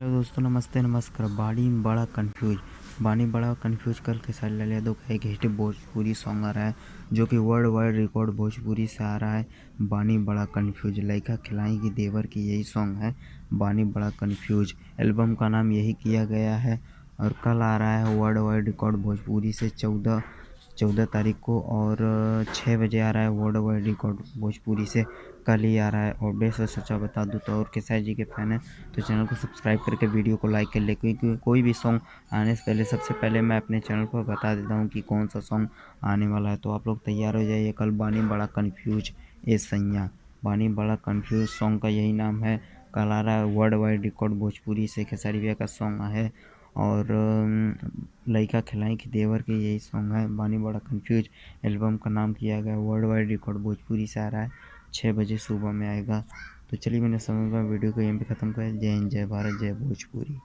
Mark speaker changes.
Speaker 1: Hello दोस्तों, नमस्ते नमस्कार। बानी बड़ा कंफ्यूज कल के साथ ले दो एक हिट भोजपुरी सॉन्ग आ रहा है जो कि वर्ल्ड वाइड रिकॉर्ड भोजपुरी से आ रहा है। बानी बड़ा कंफ्यूज लड़का खिलाई की देवर की यही सॉन्ग है। बानी बड़ा कंफ्यूज एल्बम का नाम यही किया गया है और कल आ रहा है वर्ल्ड वाइड रिकॉर्ड भोजपुरी से 14 तारीख को और 6 बजे आ रहा है वर्ल्ड वाइड रिकॉर्ड भोजपुरी से। कल ही आ रहा है और बेस्ट सच्चा बता दूँ तो और केसारी जी के फैन है तो चैनल को सब्सक्राइब करके वीडियो को लाइक कर ले, क्योंकि कोई भी सॉन्ग आने से पहले सबसे पहले मैं अपने चैनल पर बता देता हूँ कि कौन सा सॉन्ग आने वाला है। तो आप लोग तैयार हो जाइए। कल बानी बड़ा कन्फ्यूज ए सैया, बानी बड़ा कन्फ्यूज सॉन्ग का यही नाम है। कल आ रहा है वर्ल्ड वाइड रिकॉर्ड भोजपुरी से, खेसारी भैया का सॉन्ग है और लइका खिलाई की देवर के यही सॉन्ग है। बानी बड़ा कन्फ्यूज एल्बम का नाम किया गया वर्ल्ड वाइड रिकॉर्ड भोजपुरी से आ रहा है, 6 बजे सुबह में आएगा। तो चलिए मैंने समय पर वीडियो को यहीं पे ख़त्म किया। जय हिंद, जय भारत, जय भोजपुरी।